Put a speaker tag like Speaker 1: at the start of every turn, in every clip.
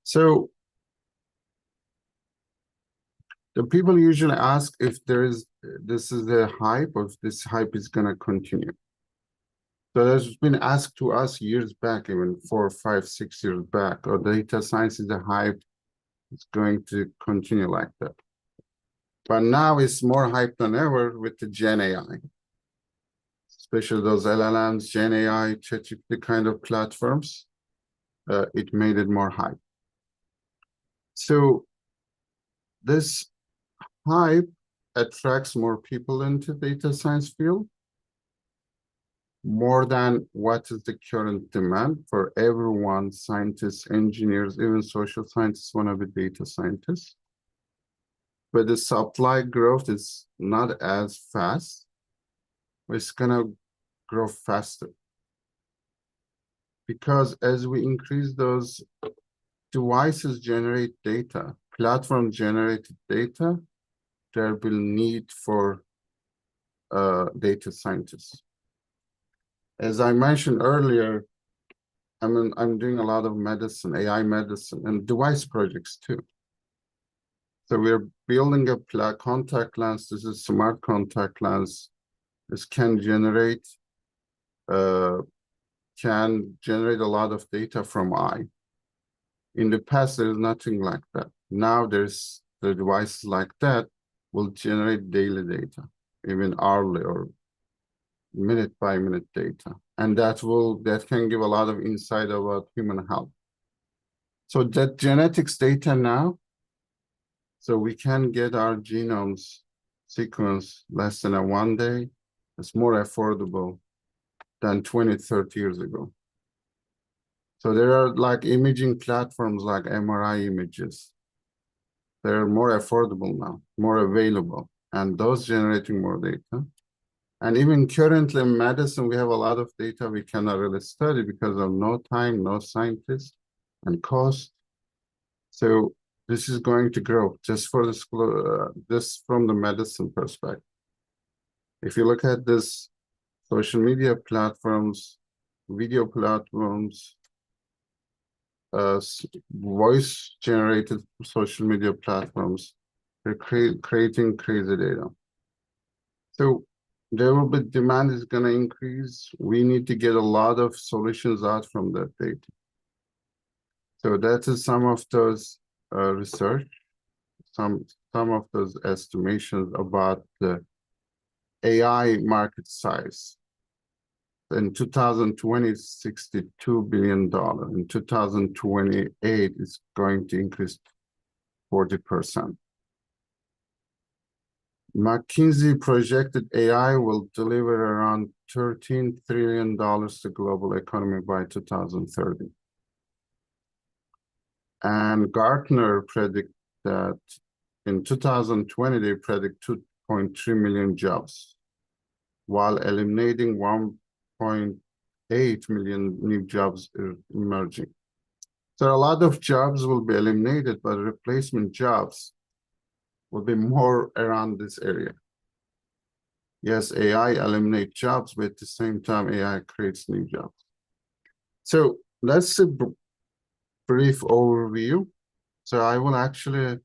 Speaker 1: So the people usually ask if this is the hype, or if this hype is going to continue. So that's been asked to us years back, even 4, 5, 6 years back, or data science is a hype, it's going to continue like that. But now it's more hype than ever with the Gen AI, especially those LLMs, Gen AI, ChatGPT kind of platforms. It made it more hype. So this hype attracts more people into data science field, more than what is the current demand for everyone. Scientists, engineers, even social scientists want to be data scientists. But the supply growth is not as fast. It's gonna grow faster. Because as we increase those devices generate data, platform generated data, there will need for data scientists. As I mentioned earlier, I'm doing a lot of medicine, AI medicine, and device projects too. So we're building a contact lens. This is smart contact lens. This can generate a lot of data from eye. In the past, there's nothing like that. Now there's the devices like that will generate daily data, even hourly or minute by minute data. And that can give a lot of insight about human health. So that genetics data now, so we can get our genomes sequence less than 1 day. It's more affordable than 20, 30 years ago. So there are like imaging platforms like MRI images. They're more affordable now, more available, and those generating more data. And even currently in medicine, we have a lot of data we cannot really study because of no time, no scientists, and cost. So this is going to grow just for this from the medicine perspective. If you look at this, social media platforms, video platforms, voice-generated social media platforms, they're creating crazy data. So there will be demand is going to increase. We need to get a lot of solutions out from that data. So that is some of those research, some of those estimations about the AI market size. In 2020, it's $62 billion. In 2028, it's going to increase 40%. McKinsey projected AI will deliver around $13 trillion to global economy by 2030. And Gartner predict that in 2020, they predict 2.3 million jobs, while eliminating 1.8 million new jobs are emerging. So a lot of jobs will be eliminated, but replacement jobs will be more around this area. Yes, AI eliminates jobs, but at the same time, AI creates new jobs. So that's a brief overview. So I will actually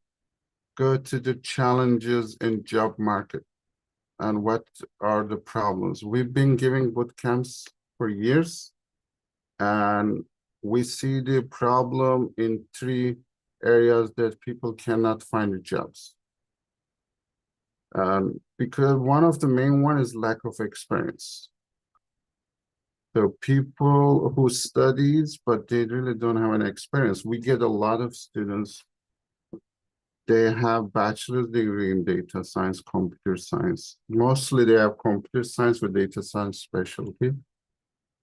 Speaker 1: go to the challenges in job market and what are the problems. We've been giving boot camps for years, and we see the problem in 3 areas that people cannot find jobs. Because one of the main one is lack of experience. So people who studies, but they really don't have an experience. We get a lot of students, they have bachelor's degree in data science, computer science. Mostly they have computer science with data science specialty.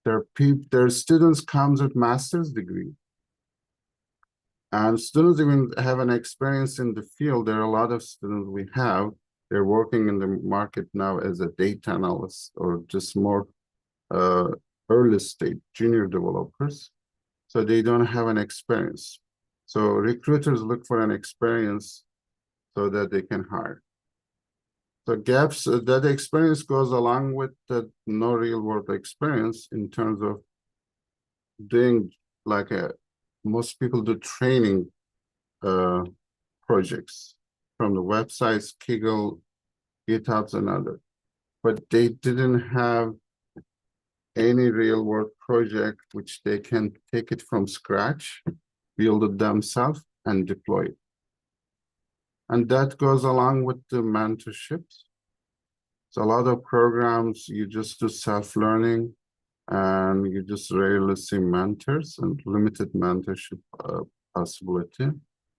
Speaker 1: Their students comes with master's degree. And students even have an experience in the field. There are a lot of students we have, they're working in the market now as a data analyst or just more early stage junior developers. So they don't have an experience. So recruiters look for an experience so that they can hire. So gaps, that experience goes along with the no real world experience in terms of doing like a most people do training projects from the websites, Kaggle, GitHubs, and others, but they didn't have any real world project which they can take it from scratch, build it themselves, and deploy it. And that goes along with the mentorships. So a lot of programs, you just do self-learning, and you just rarely see mentors and limited mentorship possibility.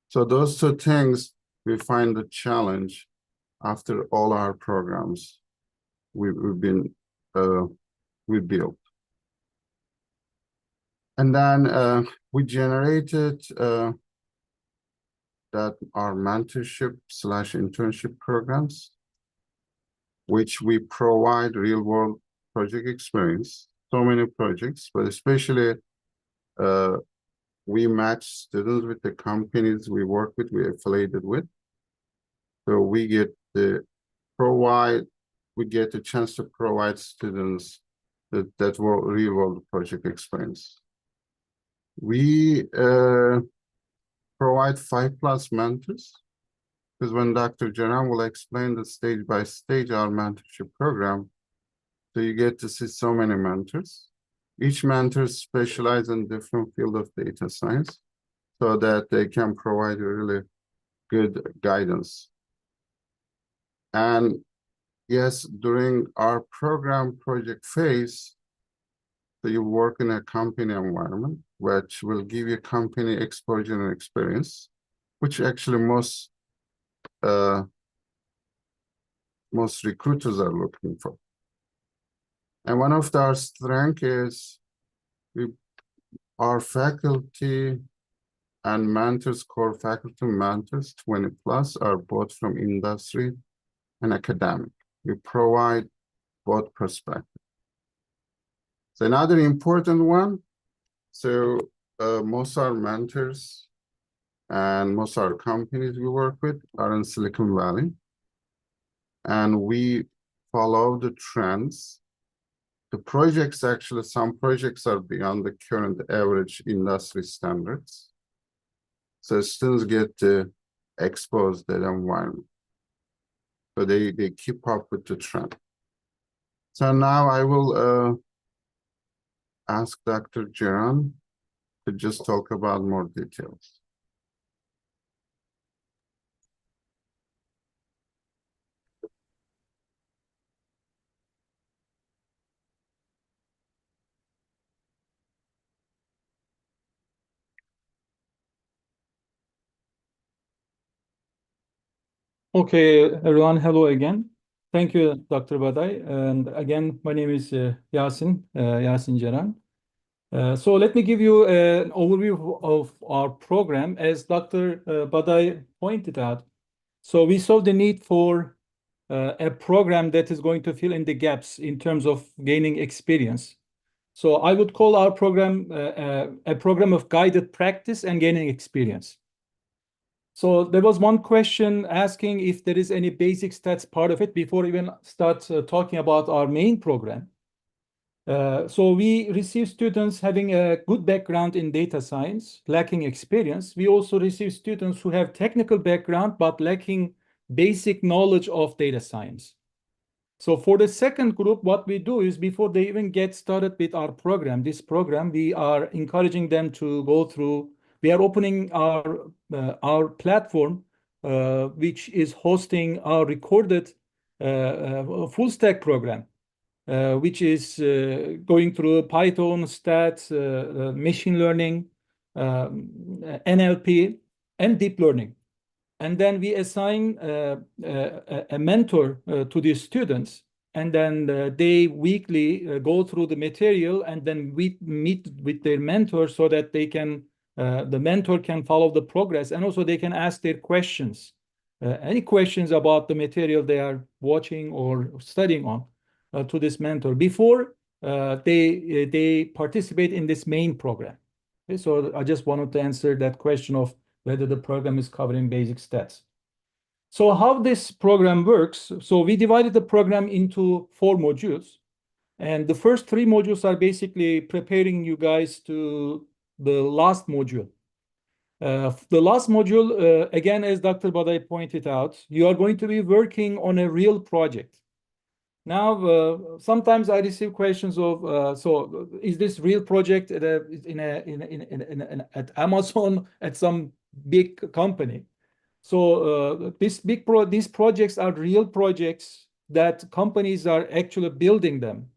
Speaker 1: So those two things, we find the challenge after all our programs we built. And then we generated that our mentorship / internship programs, which we provide real world project experience, so many projects, but especially we match students with the companies we work with, we affiliated with. So we get a chance to provide students that real world project experience. We provide 5+ mentors, because when Dr. Jaran will explain the stage by stage our mentorship program, so you get to see so many mentors. Each mentor specializes in different field of data science, so that they can provide really good guidance. And yes, during our program project phase, so you work in a company environment, which will give you company exposure and experience, which actually most recruiters are looking for. And one of our strengths is our faculty and mentors, core faculty mentors, 20+, are both from industry and academic. We provide both perspectives. So another important one, so most of our mentors and most of our companies we work with are in Silicon Valley. And we follow the trends. The projects, actually, some projects are beyond the current average industry standards. So students get to expose that environment. So they keep up with the trend. So now I will ask Dr. Jaran to just talk about more details.
Speaker 2: Okay, everyone, hello again. Thank you, Dr. Baday. And again, my name is Yasin Jaran. So let me give you an overview of our program. As Dr. Baday pointed out, so we saw the need for a program that is going to fill in the gaps in terms of gaining experience. So I would call our program a program of guided practice and gaining experience. So there was one question asking if there is any basic stats part of it before even start talking about our main program. So we receive students having a good background in data science, lacking experience. We also receive students who have technical background but lacking basic knowledge of data science. So for the second group, what we do is before they even get started with our program, we are encouraging them to go through. We are opening our platform, which is hosting our recorded full stack program, which is going through Python, stats, machine learning, NLP, and deep learning. And then we assign a mentor to these students, and then they weekly go through the material, and then we meet with their mentor so that they can, the mentor can follow the progress, and also they can ask their questions, any questions about the material they are watching or studying on to this mentor before they participate in this main program. Okay, so I just wanted to answer that question of whether the program is covering basic stats. So how this program works, so we divided the program into 4 modules. And the first 3 modules are basically preparing you guys to the last module. The last module, again, as Dr. Baday pointed out, you are going to be working on a real project. Now, sometimes I receive questions of, so is this real project at at Amazon, at some big company? So these projects are real projects that companies are actually building them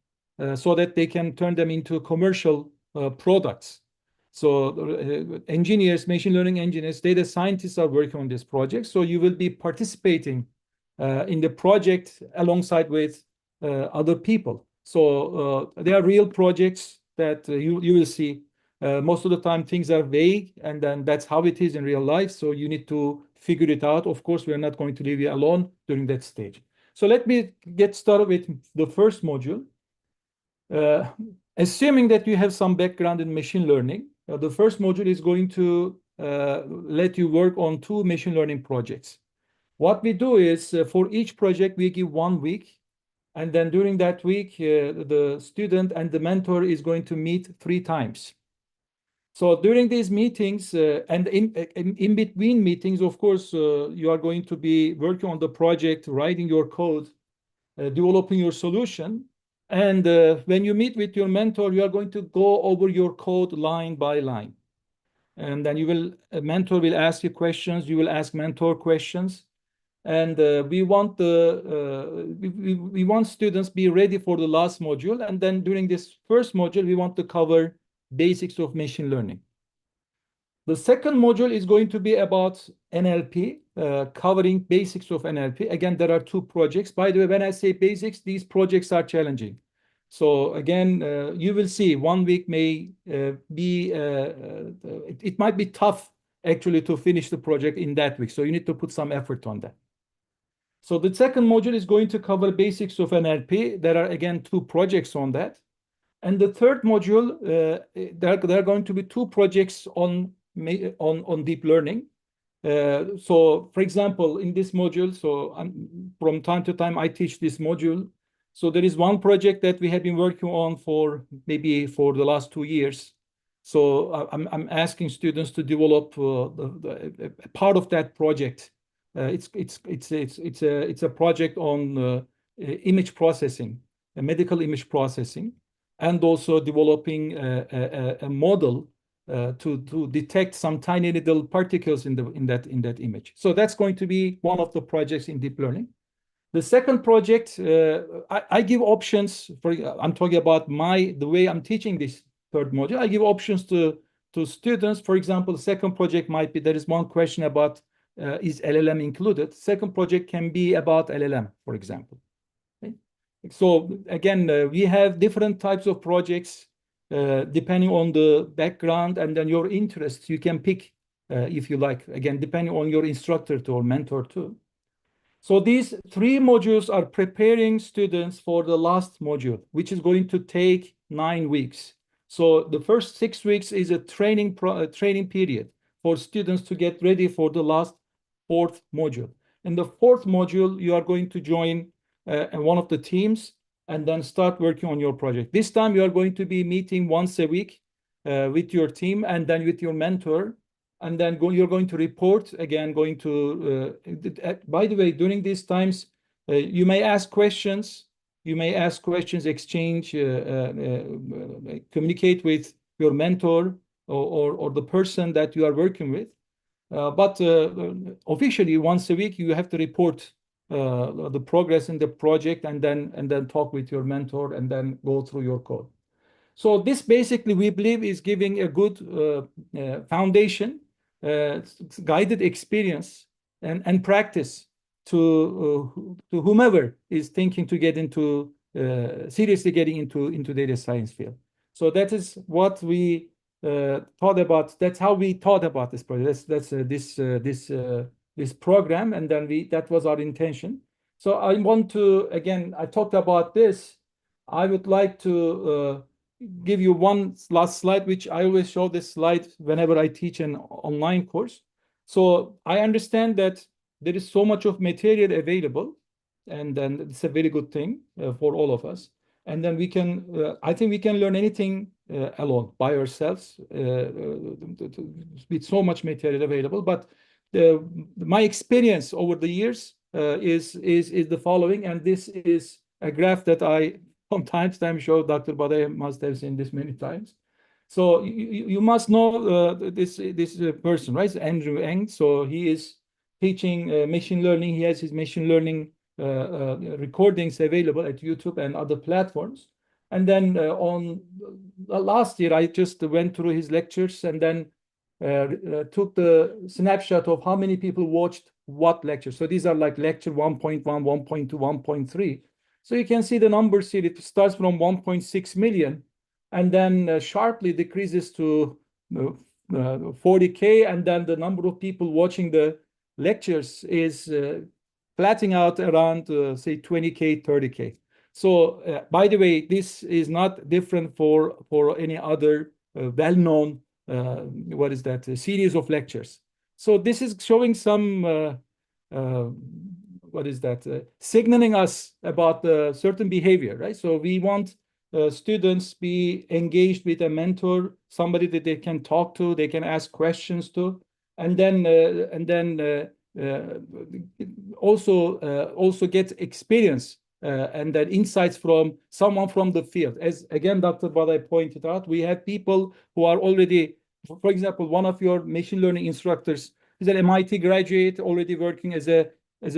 Speaker 2: so that they can turn them into commercial products. So engineers, machine learning engineers, data scientists are working on this project. So you will be participating in the project alongside with other people. So they are real projects that you will see. Most of the time things are vague, and then that's how it is in real life. So you need to figure it out. Of course, we're not going to leave you alone during that stage. So let me get started with the first module. Assuming that you have some background in machine learning, the first module is going to let you work on 2 machine learning projects. What we do is for each project, we give 1 week. And then during that week, the student and the mentor is going to meet 3 times. So during these meetings and in between meetings, of course, you are going to be working on the project, writing your code, developing your solution. And when you meet with your mentor, you are going to go over your code line by line. And then a mentor will ask you questions, you will ask mentor questions. And we want students be ready for the last module. And then during this first module, we want to cover basics of machine learning. The second module is going to be about NLP, covering basics of NLP. Again, there are 2 projects. By the way, when I say basics, these projects are challenging. So again, you will see 1 week may be, it might be tough actually to finish the project in that week. So you need to put some effort on that. So the second module is going to cover basics of NLP. There are, again, 2 projects on that. And the third module, there are going to be 2 projects on deep learning. So, for example, in this module, from time to time, I teach this module. So there is one project that we have been working on for the last 2 years. So I'm asking students to develop a part of that project. It's a project on image processing, medical image processing, and also developing a model to detect some tiny little particles in that image. So that's going to be one of the projects in deep learning. The second project, I give options for. I'm talking about the way I'm teaching this third module. I give options to students. For example, the second project might be, there is one question about is LLM included. Second project can be about LLM, for example. Okay? So again, we have different types of projects depending on the background and then your interests. You can pick if you like, again, depending on your instructor or mentor too. So these 3 modules are preparing students for the last module, which is going to take 9 weeks. So the first 6 weeks is a training period for students to get ready for the last 4th module. In the 4th module, you are going to join one of the teams and then start working on your project. This time, you are going to be meeting once a week with your team and then with your mentor. And then you're going to report, again, by the way, during these times, you may ask questions. You may ask questions, exchange, communicate with your mentor or the person that you are working with. But officially, once a week, you have to report the progress in the project and then talk with your mentor and then go through your code. So this basically, we believe, is giving a good foundation, guided experience and practice to whomever is thinking to get into seriously getting into data science field. So that is what we thought about. That's how we thought about this project. That's this program, and then that was our intention. So I want to, again, I talked about this. I would like to give you one last slide, which I always show this slide whenever I teach an online course. So I understand that there is so much of material available, and then it's a very good thing for all of us. And then we can, I think we can learn anything alone by ourselves with so much material available. But my experience over the years is the following, and this is a graph that I from time to time show. Dr. Badai must have seen this many times. So you must know this person, right? Andrew Ng. So he is teaching machine learning. He has his machine learning recordings available at YouTube and other platforms. And then on last year, I just went through his lectures and then took the snapshot of how many people watched what lecture. So these are like lecture 1.1, 1.2, 1.3. So you can see the numbers here. It starts from 1.6 million and then sharply decreases to 40K. And then the number of people watching the lectures is flattening out around, say, 20K, 30K. So, by the way, this is not different for any other well-known what is that series of lectures. So this is showing some what is that signaling us about certain behavior, right? So we want students be engaged with a mentor, somebody that they can talk to, they can ask questions to, and then also get experience and then insights from someone from the field. As again, Dr. Badai pointed out, we have people who are already, for example, one of your machine learning instructors is an MIT graduate already working as a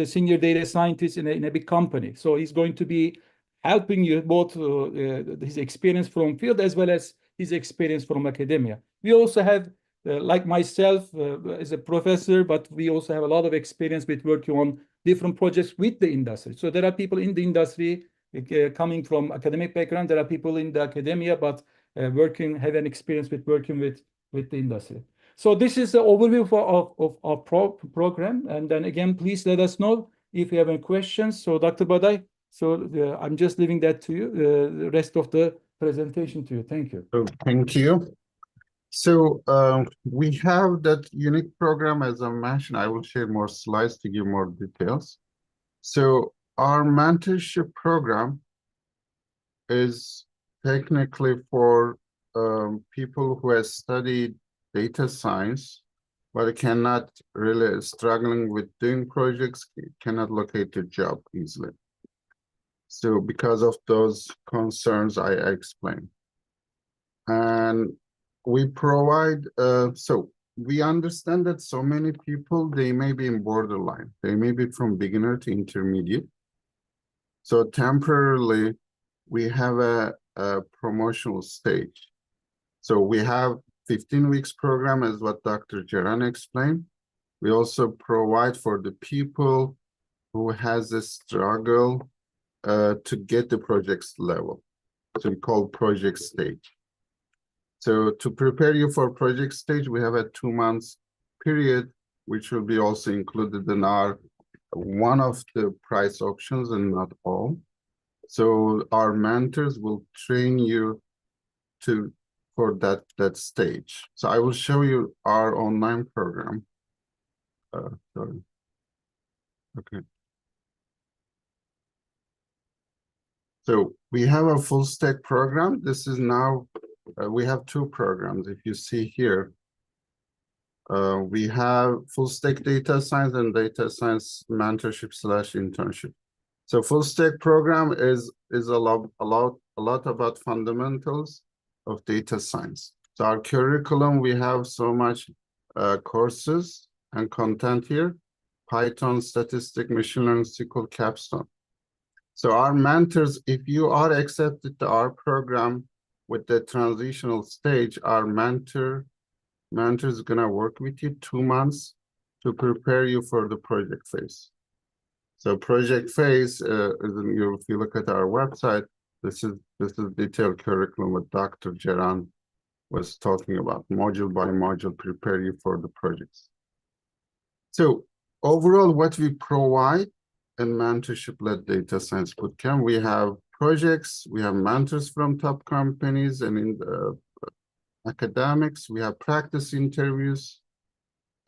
Speaker 2: senior data scientist in a big company. So he's going to be helping you both his experience from field as well as his experience from academia. We also have like myself as a professor, but we also have a lot of experience with working on different projects with the industry. So there are people in the industry coming from academic background. There are people in the academia, but have an experience with working with the industry. So this is the overview of our program. And then again, please let us know if you have any questions. So Dr. Badai, so I'm just leaving that to you, the rest of the presentation to you. Thank you.
Speaker 1: So thank you. So we have that unique program, as I mentioned. I will share more slides to give more details. So our mentorship program is technically for people who have studied data science, but cannot really struggling with doing projects, cannot locate a job easily. So because of those concerns I explained. And we provide, so we understand that so many people, they may be in borderline. They may be from beginner to intermediate. So temporarily, we have a promotional stage. So we have 15 weeks program, as what Dr. Jaran explained. We also provide for the people who has a struggle to get the project's level. So we call project stage. So to prepare you for project stage, we have a 2 months period, which will be also included in our one of the price options and not all. So our mentors will train you for that stage. So I will show you our online program. Sorry. Okay. So we have a full stack program. This is now, we have 2 programs. If you see here, we have full stack data science and data science mentorship / internship. So full stack program is a lot about fundamentals of data science. So our curriculum, we have so much courses and content here: Python, statistic, machine learning, SQL, capstone. So our mentors, if you are accepted to our program with the transitional stage, our mentor is gonna work with you 2 months to prepare you for the project phase. So project phase, if you look at our website, this is detailed curriculum what Dr. Jaran was talking about, module by module, prepare you for the projects. So overall, what we provide in mentorship-led data science bootcamp, we have projects, we have mentors from top companies, and in the academics, we have practice interviews,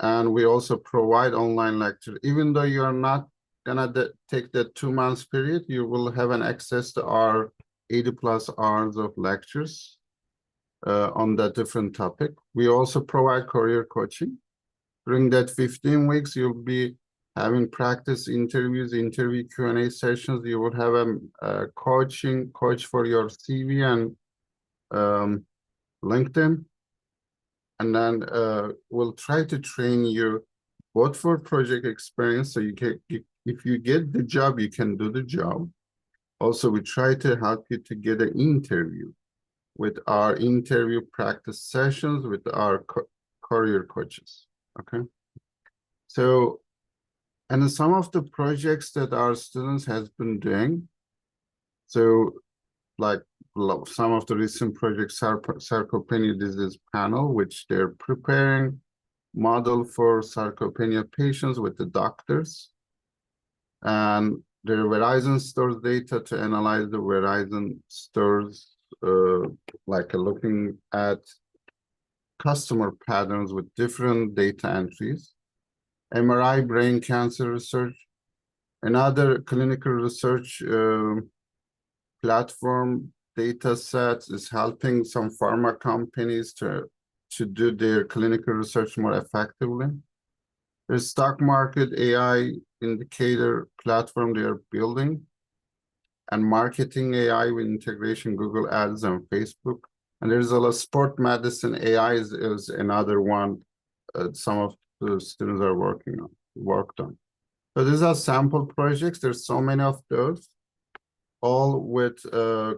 Speaker 1: and we also provide online lecture. Even though you are not gonna take that 2 months period, you will have an access to our 80+ hours of lectures. on that different topic. We also provide career coaching. During that 15 weeks, you'll be having practice interviews, interview Q&A sessions. You will have a coach for your CV and LinkedIn. And then we'll try to train you both for project experience. So if you get the job, you can do the job. Also, we try to help you to get an interview with our interview practice sessions with our career coaches, okay? So, and some of the projects that our students has been doing, so like some of the recent projects are sarcopenia disease panel, which they're preparing model for sarcopenia patients with the doctors. And their Verizon stores data to analyze the Verizon stores, like looking at customer patterns with different data entries. MRI brain cancer research, another clinical research platform data sets is helping some pharma companies to do their clinical research more effectively. There's stock market AI indicator platform they are building, and marketing AI with integration Google Ads and Facebook. And there's a lot of sport medicine AI is another one some of the students are worked on. So these are sample projects. There's so many of those, all with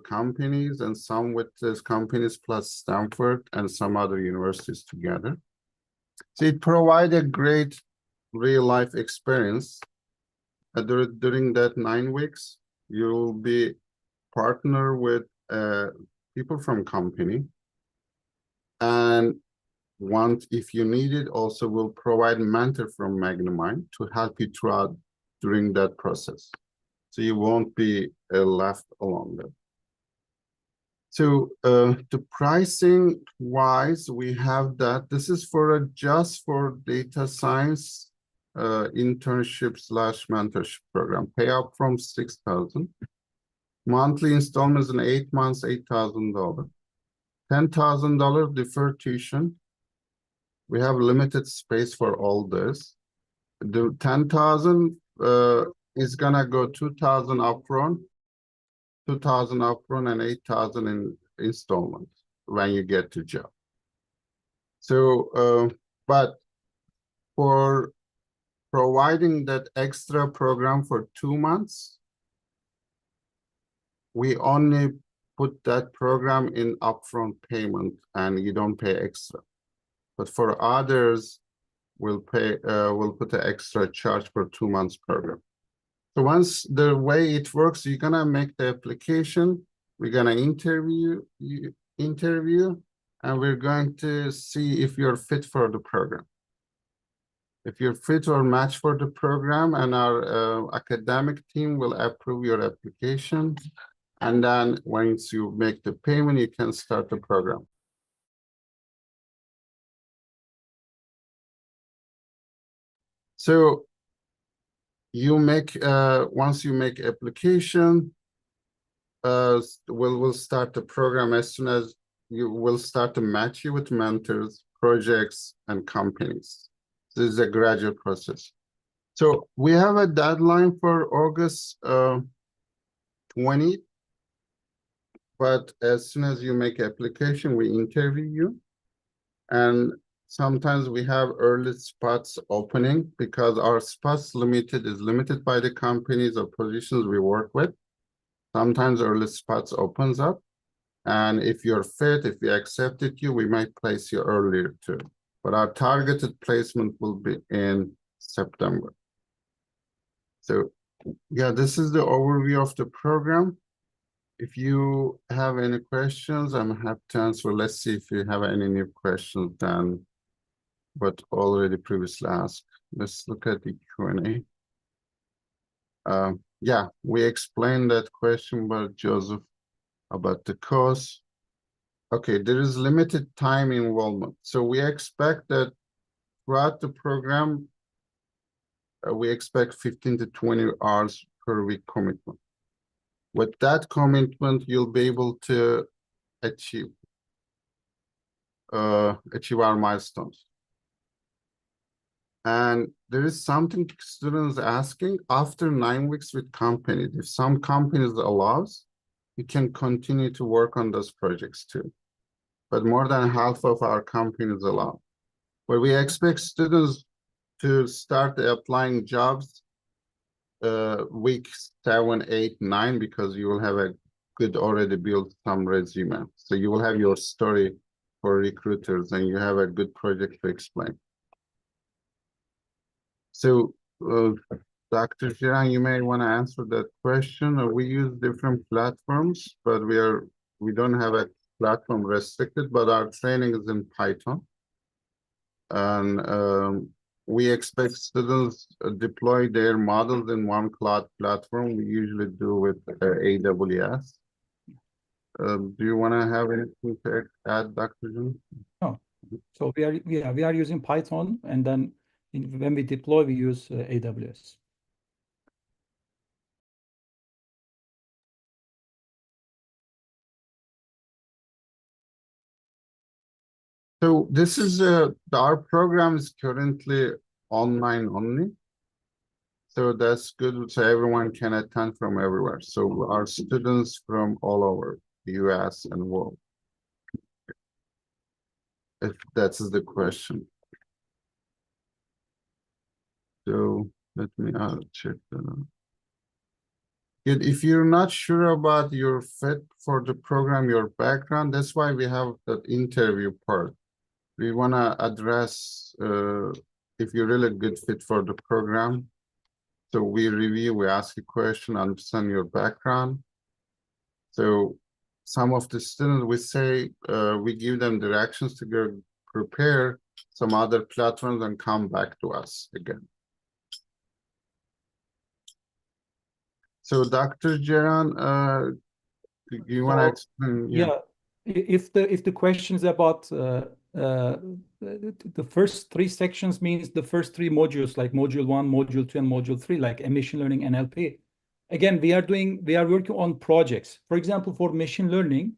Speaker 1: companies, and some with these companies plus Stanford and some other universities together. So it provides a great real life experience. During that 9 weeks, you'll be partner with people from company, and if you need it, also will provide mentor from Magnimind to help you throughout during that process, so you won't be left alone there. So the pricing wise, we have that. This is for just for data science internship / mentorship program. Pay up from $6,000. Monthly installments in 8 months, $8,000. $10,000 deferred tuition. We have limited space for all this. The 10,000 is gonna go 2,000 upfront, 2,000 upfront, and 8,000 in installments when you get to job. So, but for providing that extra program for 2 months, we only put that program in upfront payment, and you don't pay extra. But for others, we'll put an extra charge for 2 months program. So once the way it works, you're gonna make the application, we're gonna interview, and we're going to see if you're fit for the program. If you're fit or match for the program, and our academic team will approve your application. And then once you make the payment, you can start the program. So you make once you make application, we'll start the program as soon as you will start to match you with mentors, projects, and companies. This is a gradual process. So we have a deadline for August 20th, but as soon as you make application, we interview you. And sometimes we have early spots opening because our spots is limited by the companies or positions we work with. Sometimes early spots opens up, and if you're fit, if we accepted you, we might place you earlier too. But our targeted placement will be in September. So yeah, this is the overview of the program. If you have any questions, I'm happy to answer. Let's see if you have any new questions than what already previously asked. Let's look at the Q&A. Yeah, we explained that question by Joseph about the course. Okay, there is limited time involvement. So we expect that throughout the program, we expect 15 to 20 hours per week commitment. With that commitment, you'll be able to achieve achieve our milestones. And there is something students asking after 9 weeks with companies. If some companies allows, you can continue to work on those projects too. But more than half of our companies allow. Where we expect students to start applying jobs week 7, 8, 9, because you will have a good already built some resume. So you will have your story for recruiters and you have a good project to explain. So Dr. Jiran, you may want to answer that question. We use different platforms, but we don't have a platform restricted, but our training is in Python. And we expect students deploy their models in one cloud platform. We usually do with AWS. Do you want to have anything to add, Dr. Jiran?
Speaker 2: No. So we are using Python, and then when we deploy, we use AWS.
Speaker 1: So this is our program is currently online only. So that's good. So everyone can attend from everywhere. So our students from all over the US and world. If that's the question. So let me check that out. If you're not sure about your fit for the program, your background, that's why we have that interview part. We want to address if you're really a good fit for the program. So we review, we ask a question, understand your background. So some of the students, we say, we give them directions to go prepare some other platforms and come back to us again. So Dr. Jiran, do you want to explain?
Speaker 2: Yeah, if the question is about the first 3 sections means the first 3 modules, like module 1, module 2, and module 3, like machine learning, NLP. Again, we are working on projects. For example, for machine learning,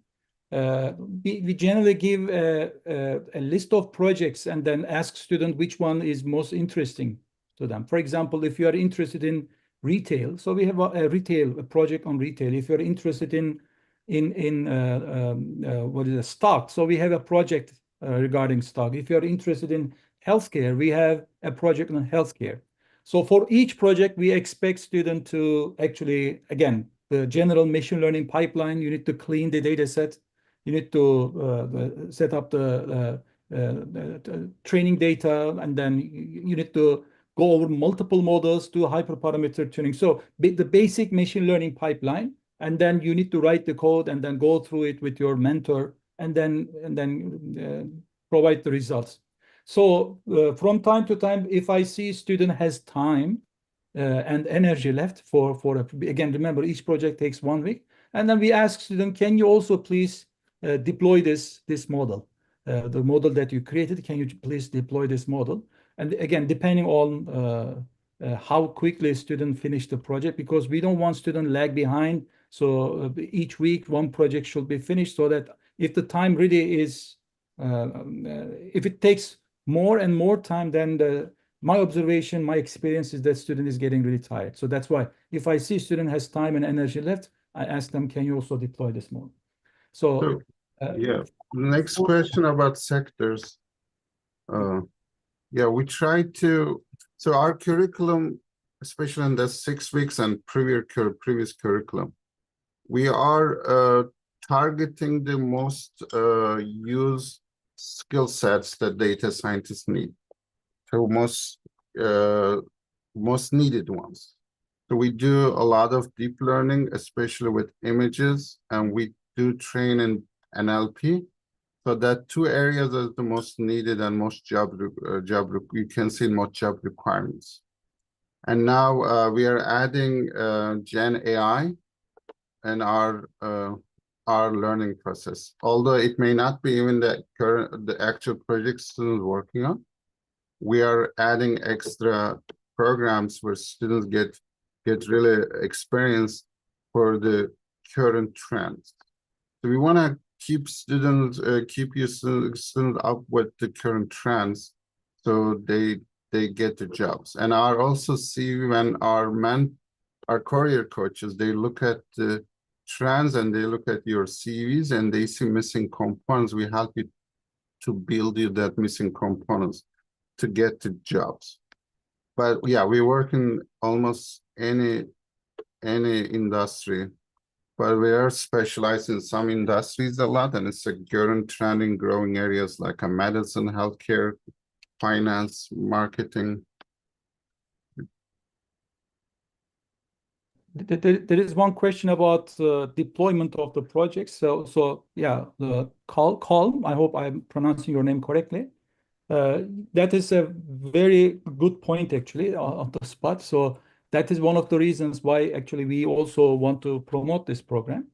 Speaker 2: we generally give a list of projects and then ask students which one is most interesting to them. For example, if you are interested in retail, so we have a project on retail. If you're interested in what is a stock, so we have a project regarding stock. If you're interested in healthcare, we have a project on healthcare. So for each project, we expect students to actually, again, the general machine learning pipeline, you need to clean the data set. You need to set up the training data, and then you need to go over multiple models, do hyperparameter tuning. So the basic machine learning pipeline, and then you need to write the code and then go through it with your mentor, and then provide the results. So from time to time, if I see student has time and energy left again, remember, each project takes 1 week, and then we ask student, can you also please deploy this model, the model that you created, can you please deploy this model? And again, depending on how quickly a student finish the project, because we don't want student lag behind. So each week, 1 project should be finished, so that if the time really is, if it takes more and more time, then my observation, my experience is that student is getting really tired. So that's why if I see student has time and energy left, I ask them, can you also deploy this model? So
Speaker 1: yeah, next question about sectors. Yeah, we try to, so our curriculum, especially in the 6 weeks and previous curriculum, we are targeting the most used skill sets that data scientists need. So most needed ones. So we do a lot of deep learning, especially with images, and we do train in NLP. So that 2 areas are the most needed and most you can see most job requirements. And now we are adding Gen AI in our learning process. Although it may not be even the actual project students working on, we are adding extra programs where students get really experience for the current trends. So we want to keep your students up with the current trends, so they get the jobs. And I also see when our career coaches, they look at the trends and they look at your CVs and they see missing components. We help you to build you that missing components to get the jobs. But yeah, we work in almost any industry, but we are specialized in some industries a lot, and it's a current trend in growing areas like medicine, healthcare, finance, marketing.
Speaker 2: There is one question about deployment of the project. So yeah, Calm, I hope I'm pronouncing your name correctly. That is a very good point, actually, on the spot. So that is one of the reasons why actually we also want to promote this program.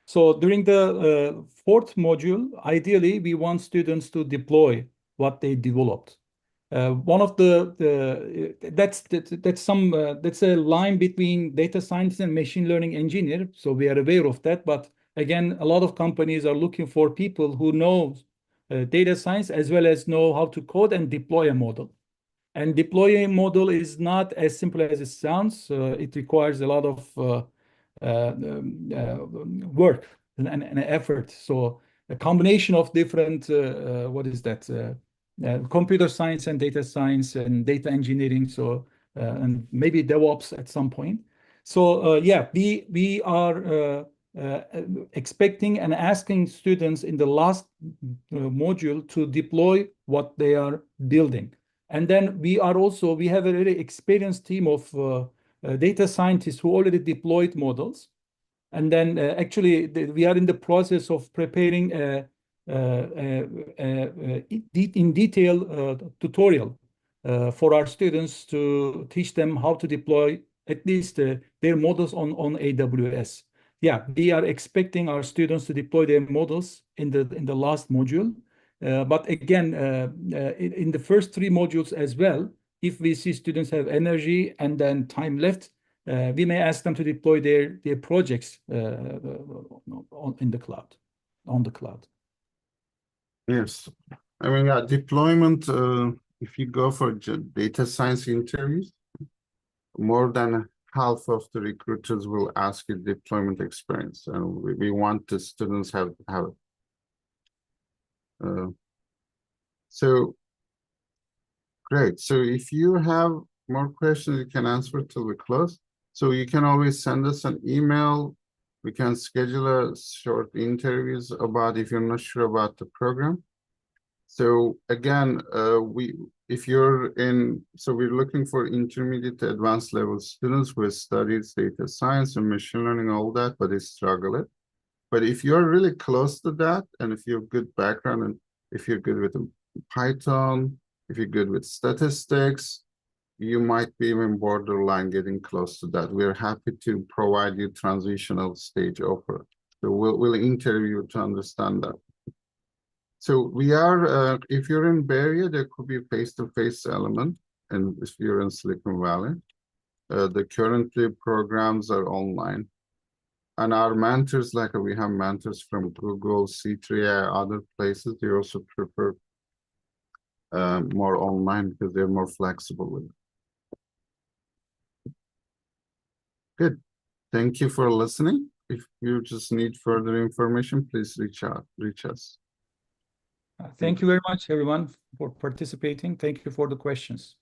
Speaker 2: So during the fourth module, ideally, we want students to deploy what they developed. One of that's a line between data scientist and machine learning engineer. So we are aware of that. But again, a lot of companies are looking for people who know data science as well as know how to code and deploy a model. And deploying a model is not as simple as it sounds. It requires a lot of work and effort. So a combination of different, computer science and data engineering. So and maybe DevOps at some point. So yeah, we are expecting and asking students in the last module to deploy what they are building. And then we have a very experienced team of data scientists who already deployed models. And then actually we are in the process of preparing in detail tutorial for our students to teach them how to deploy at least their models on AWS. Yeah, we are expecting our students to deploy their models in the last module. But again, in the first three modules as well, if we see students have energy and then time left, we may ask them to deploy their projects in the cloud, on the cloud.
Speaker 1: Yes, I mean, yeah, deployment. If you go for data science interviews, more than half of the recruiters will ask you deployment experience, and we want the students have. So great. So if you have more questions, you can answer till we close. So you can always send us an email. We can schedule a short interviews about if you're not sure about the program. So again, we're looking for intermediate to advanced level students who studied data science and machine learning, all that, but they struggle it. But if you're really close to that, and if you have good background, and if you're good with Python, if you're good with statistics, you might be even borderline getting close to that. We're happy to provide you transitional stage offer. So we'll interview you to understand that. So we are, if you're in Bay Area, there could be a face-to-face element, and if you're in Silicon Valley, the currently programs are online. And our mentors, like we have mentors from Google, C3, other places, they also prefer more online because they're more flexible with it. Good. Thank you for listening. If you just need further information, please reach us.
Speaker 2: Thank you very much, everyone, for participating. Thank you for the questions.